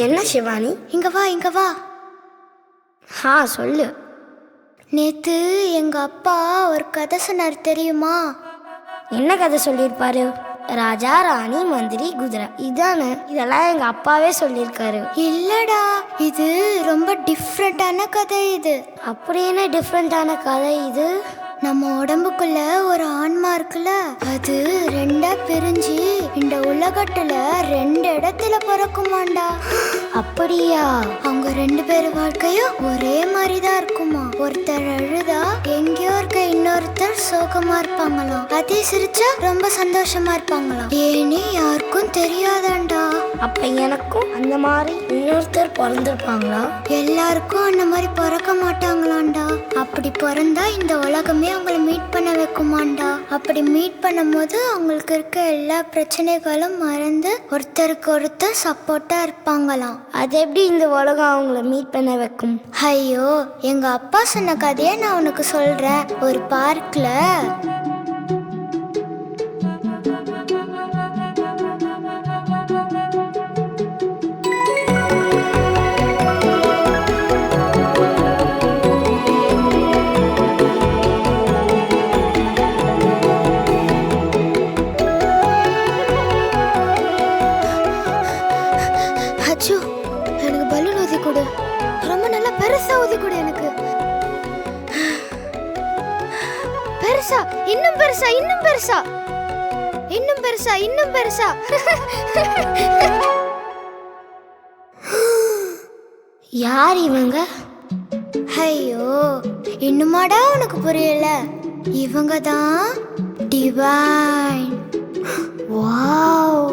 என்ன சிவானி? இங்க வா இங்க வா. சொல்லு. நேத்து எங்க அப்பா ஒரு கதை சொன்னார் தெரியுமா? என்ன கதை சொல்லியிருப்பாரு? ராஜா ராணி மந்திரி குதிரை இதானே? இதெல்லாம் எங்க அப்பாவே சொல்லியிருக்காரு. இல்லடா, இது ரொம்ப டிஃப்ரெண்டான கதை. இது அப்படி என்ன டிஃப்ரெண்டான கதை இது? நம்ம உடம்புக்குள்ள ஒரு ஆன்மா இருக்குல்ல, அது ரெண்டா பிரிஞ்சு இந்த உலகத்துல 2 இடத்துல பிறக்குமாண்டா. அப்படியா? அவங்க 2 பேர் வாழ்க்கையும் ஒரே மாதிரிதான் இருக்குமா. ஒருத்தர் அழுதா எங்கேயோ இருக்க இன்னொருத்தர் சோகமா இருப்பாங்களாம். அதே சிரிச்சா ரொம்ப சந்தோஷமா இருப்பாங்களாம். ஏன்னு யாருக்கும் தெரியாதாண்டா. அப்ப எனக்கும் அந்த மாதிரி இன்னொருத்தர் பிறந்திருப்பாங்களா? எல்லாருக்கும் அந்த மாதிரி பிறக்க மாட்டாங்களாண்டா. அப்படி பிறந்தா இந்த உலகமே அவங்கள மீட் பண்ண வைக்குமாண்டா. அப்படி மீட் பண்ணும் போது அவங்களுக்கு இருக்க எல்லா பிரச்சனைகளும் மறந்து ஒருத்தருக்கு ஒருத்தர் சப்போர்ட்டா இருப்பாங்களாம். அது எப்படி இந்த உலகம் அவங்கள மீட் பண்ண வைக்கும்? ஐயோ, எங்க அப்பா சொன்ன கதையை நான் உனக்கு சொல்றேன். ஒரு பார்க்ல எனக்கு பலூன் ஊதி கொடு. ரொம்ப நல்லா பெருசா ஊதி கொடு. எனக்கு பெருசா, இன்னும் பெருசா, இன்னும் பெருசா, இன்னும் பெருசா, இன்னும் பெருசா. யார் இவங்க? ஐயோ, இன்னுமாடா உனக்கு புரியல? இவங்க தான் டிவைன். வாவ்!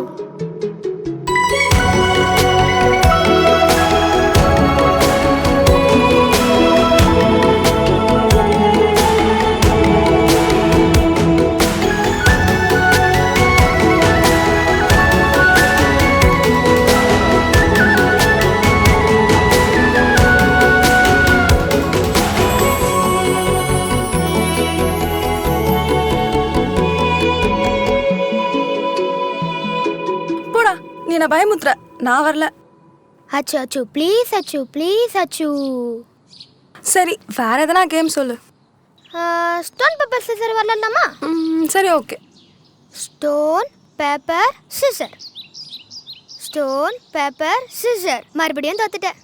நீ என்ன பயமுத்துற, நான் வரல. அச்சு அச்சு ப்ளீஸ், அச்சு ப்ளீஸ், அச்சு. சரி, வேற எதனா கேம் சொல்லு. ஸ்டோன் பேப்பர் சிசர் வரலாமா? சரி, okay. Stone paper scissor, stone paper scissor. மறுபடியும் தோத்துட்டேன்.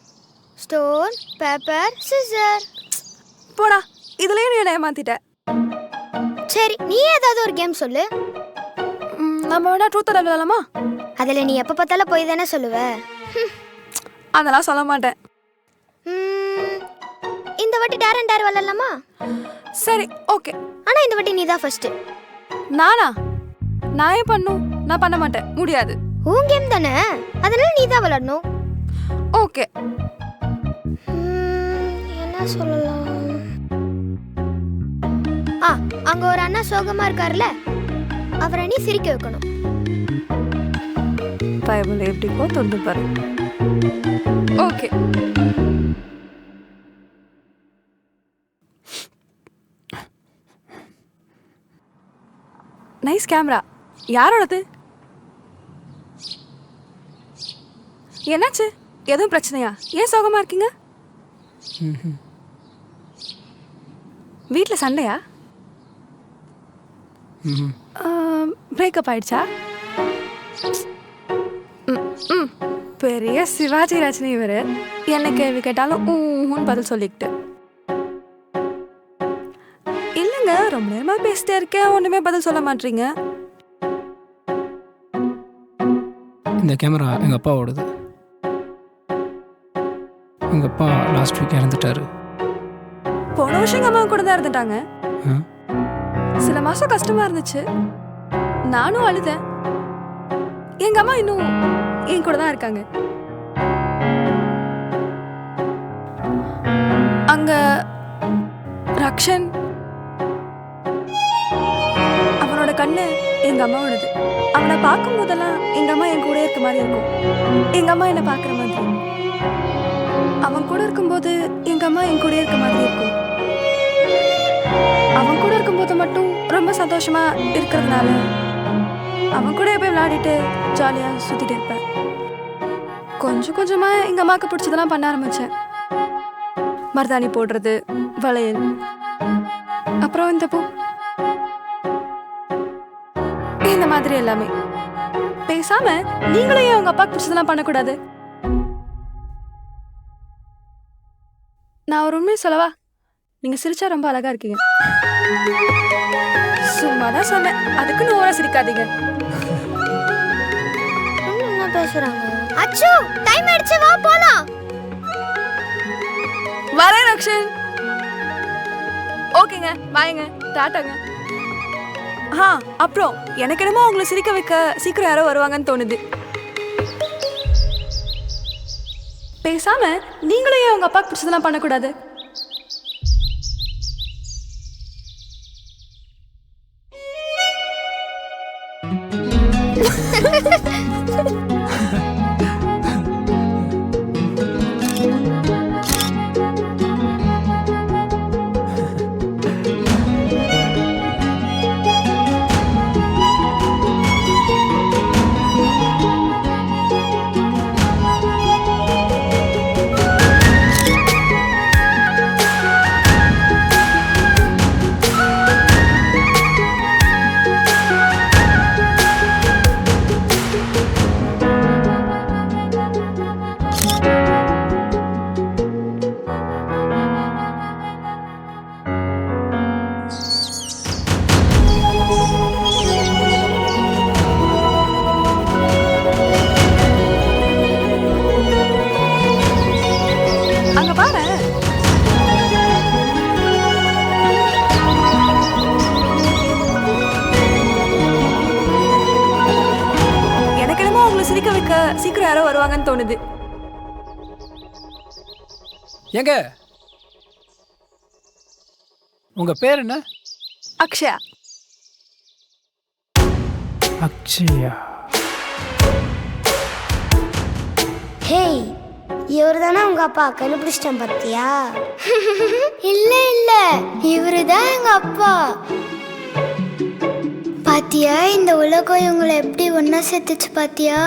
Stone paper scissor. போடா, இதுலயும் நீ என்ன ஏமாத்திட்ட. சரி, நீ ஏதாவது ஒரு கேம் சொல்லு. நம்ம வேணா ட்ரூத் ஆர் விளையாடலாமா? அதில் நீ எப்போ பார்த்தாலும் போய் தானே சொல்லுவ. அதெல்லாம் சொல்ல மாட்டேன். இந்த வாட்டி டேர் அண்ட் டேர் விளையாடலாமா? சரி, ஓகே. ஆனால் இந்த வாட்டி நீ தான் ஃபர்ஸ்ட். நானா? நான் ஏன் பண்ணும்? நான் பண்ண மாட்டேன், முடியாது. உன் கேம் தானே, அதனால நீ தான் விளையாடணும். ஓகே. என்ன சொல்லலாம்? அங்க ஒரு அண்ணா சோகமா இருக்காருல்ல, அவரை நீ சிரிக்க வைக்கணும். பைபிள் எப்படிக்கோ தொண்டு பாரு. ஓகே. Nice camera. யாரோடது? என்னாச்சு? எதுவும் பிரச்சனையா? ஏன் சோகமா இருக்கீங்க? வீட்டில் சண்டையா? பிரேக்கப் ஆயிடுச்சா? பெரிய சிவாஜி ரஜினி இவர். என்ன கேள்வி கேட்டாலும் ஊன்னு பதில் சொல்லிக்கிட்டு. இல்லைங்க, ரொம்ப நேரமா பேசிட்டே இருக்கேன், ஒன்றுமே பதில் சொல்ல மாட்டீங்க. இந்த கேமரா எங்கள் அப்பாவோடது. எங்கள் அப்பா லாஸ்ட் வீக் இறந்துட்டாரு. போன வருஷம் எங்கள் அம்மா கூட தான் இருந்துட்டாங்க. சில மாதம் கஷ்டமாக இருந்துச்சு, நானும் அழுதேன். எங்கள் அம்மா இன்னும் என் கூட தான் இருக்காங்க. அங்க ரக்ஷன், அவனோட கண்ணு எங்க அம்மாவோடது. அவனை பார்க்கும் போதெல்லாம் எங்க அம்மா என் கூட இருக்க மாதிரி இருக்கும், எங்க அம்மா என்னை பார்க்குற மாதிரி. அவன் கூட இருக்கும்போது எங்க அம்மா என் கூட இருக்க மாதிரி இருக்கும். அவன் கூட இருக்கும்போது மட்டும் ரொம்ப சந்தோஷமா இருக்கிறதுனால அவன் கூட போய் விளையாடிட்டு ஜாலியாக சுற்றிட்டு இருப்பேன். கொஞ்சம் கொஞ்சமா எங்க அம்மாவுக்கு பிடிச்சதெல்லாம் பண்ண ஆரம்பிச்சேன். மருதாணி போடுறது, வளையல், அப்புறம் இந்த பூ, இந்த மாதிரி எல்லாமே. பேசாம நீங்களே உங்க அப்பாவுக்கு பிடிச்சதெல்லாம் பண்ணக்கூடாது? நான் ஒரு உண்மையை சொல்லவா? நீங்க சிரிச்சா ரொம்ப அழகா இருக்கீங்க. சும்மாதான் சொன்னேன், அதுக்குன்னு ஓவரா சிரிக்காதீங்க. என்ன பேசுறாங்க? அச்சு, டைம் ஆயிடுச்சு, வா போலாம். வரேன் ரக்ஷன். ஓகேங்க, பாய்ங்க, டாட்டாங்க. அப்புறம் எனக்கு என்னமோ உங்களை சிரிக்க வைக்க சீக்கிரம் யாரோ வருவாங்கன்னு தோணுது. பேசாம நீங்களே உங்க அப்பாவுக்கு பிடிச்சதெல்லாம் பண்ணக்கூடாது? அங்க பாரு. எனக்கு என்னமோ உங்களை சிரிக்க வைக்க சீக்கிரம் யாரோ வருவாங்கன்னு தோணுது. ஏங்க உங்க பேர் என்ன? அக்ஷயா. அக்ஷயா. ஹேய், இவர் தானே உங்க அப்பா? கண்டுபிடிச்சிட்டேன் பார்த்தியா? இல்ல இல்ல, இவருதான் எங்க அப்பா. பாத்தியா, இந்த உலகம் இவங்களை எப்படி ஒன்னா சேர்த்துச்சு பாத்தியா?